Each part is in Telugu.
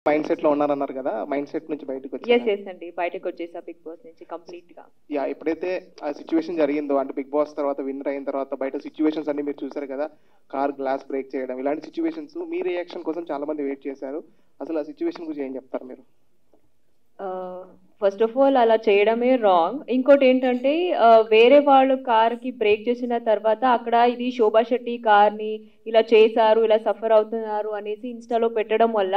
మైండ్ సెట్ లో ఉన్నారన్నారు కదా, మైండ్ సెట్ నుంచి బయటకు ఎస్ వచ్చారు. ఎస్ అండి, బయటకు వచ్చేసా బిగ్ బాస్ నుంచి కంప్లీట్ గా. యా, ఎప్పుడైతే ఆ సిచ్యువేషన్ జరిగిందో, అంటే బిగ్ బాస్ తర్వాత విన్నర్ అయిన తర్వాత బయట సిచ్యువేషన్స్ అన్ని మీరు చూసారు కదా, కార్ గ్లాస్ బ్రేక్ చేయడం, ఇలాంటి సిచ్యువేషన్స్ మీ రియాక్షన్ కోసం చాలా మంది వెయిట్ చేశారు. అసలు ఆ సిచ్యువేషన్ గురించి ఏం చెప్తారు మీరు? ఫస్ట్ ఆఫ్ ఆల్ అలా చేయడమే రాంగ్. ఇంకోటి ఏంటంటే వేరే వాళ్ళు కార్కి బ్రేక్ చేసిన తర్వాత అక్కడ ఇది శోభా శెట్టి కార్ని ఇలా చేశారు, ఇలా సఫర్ అవుతున్నారు అనేసి ఇన్స్టాలో పెట్టడం వల్ల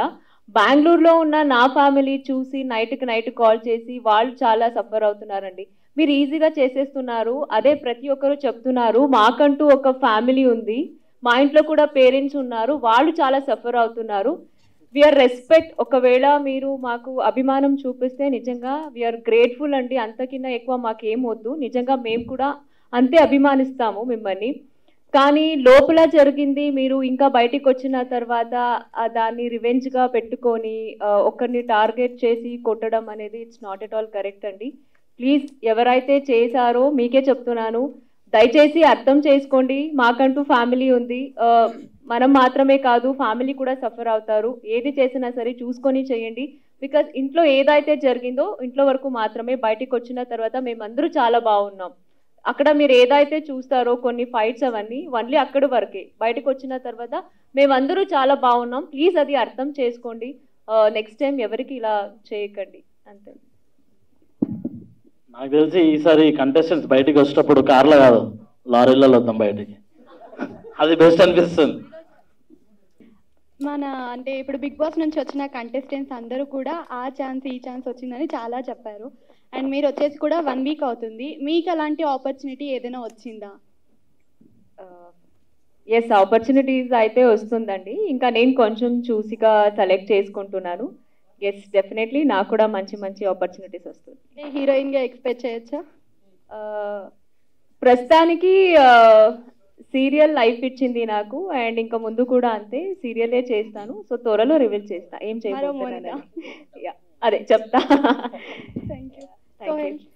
బెంగళూరులో ఉన్న నా ఫ్యామిలీ చూసి నైట్కి నైట్ కాల్ చేసి వాళ్ళు చాలా సఫర్ అవుతున్నారండి. మీరు ఈజీగా చేసేస్తున్నారు, అదే ప్రతి ఒక్కరు చెప్తున్నారు, మాకంటూ ఒక ఫ్యామిలీ ఉంది, మా ఇంట్లో కూడా పేరెంట్స్ ఉన్నారు, వాళ్ళు చాలా సఫర్ అవుతున్నారు. We are respect. ఒకవేళ మీరు మాకు అభిమానం చూపిస్తే నిజంగా వీఆర్ గ్రేట్ఫుల్ అండి. అంతకిన్నా ఎక్కువ మాకేం వద్దు. నిజంగా మేము కూడా అంతే అభిమానిస్తాము మిమ్మల్ని. కానీ లోపల జరిగింది మీరు ఇంకా బయటికి వచ్చిన తర్వాత దాన్ని రివెంజ్గా పెట్టుకొని ఒకరిని టార్గెట్ చేసి కొట్టడం అనేది it's not at all correct అండి. ప్లీజ్ ఎవరైతే చేశారో మీకే చెప్తున్నాను, దయచేసి అర్థం చేసుకోండి. మాకంటూ ఫ్యామిలీ ఉంది, మనం మాత్రమే కాదు ఫ్యామిలీ కూడా సఫర్ అవుతారు. ఏది చేసినా సరే చూసుకొని చేయండి. బికాజ్ ఇంట్లో ఏదైతే జరిగిందో ఇంట్లో వరకు మాత్రమే, బయటికి వచ్చిన తర్వాత మేమందరూ చాలా బాగున్నాం. అక్కడ మీరు ఏదైతే చూస్తారో కొన్ని ఫైట్స్ అవన్నీ ఓన్లీ అక్కడి వరకే, బయటకు వచ్చిన తర్వాత మేమందరూ చాలా బాగున్నాం. ప్లీజ్ అది అర్థం చేసుకోండి. నెక్స్ట్ టైం ఎవరికి ఇలా చేయకండి అంతే. నాకు తెలిసి ఈసారి కంటెస్టెంట్స్ బయటికి వచ్చేటప్పుడు కార్లో కాదు లారీలలో వద్దాం బయటికి, అది బెస్ట్ అనిపిస్తుంది. అంటే ఇప్పుడు బిగ్ బాస్ నుంచి వచ్చిన కంటెస్టెంట్స్ అందరూ కూడా ఆ ఛాన్స్ ఈ ఛాన్స్ వచ్చిందని చాలా చెప్పారు. అండ్ మీరు వచ్చేసి కూడా 1 వీక్ అవుతుంది, మీకు అలాంటి ఆపర్చునిటీ ఏదైనా వచ్చిందా? ఎస్, ఆపర్చునిటీస్ అయితే వస్తుందండి. ఇంకా నేను కొంచెం చూసిగా సెలెక్ట్ చేసుకుంటున్నాను. ఎస్, డెఫినెట్లీ నాకు కూడా మంచి మంచి ఆపర్చునిటీస్ వస్తుంది. హీరోయిన్గా ఎక్స్పెక్ట్ చేయొచ్చా? ప్రస్తుతానికి సీరియల్ లైఫ్ ఇచ్చింది నాకు, అండ్ ఇంకా ముందు కూడా అంతే సీరియలే చేస్తాను. సో త్వరలో రివీల్ చేస్తా ఏం చేయబోతున్నాను. అదే చెప్తా. Thank you. Thank you.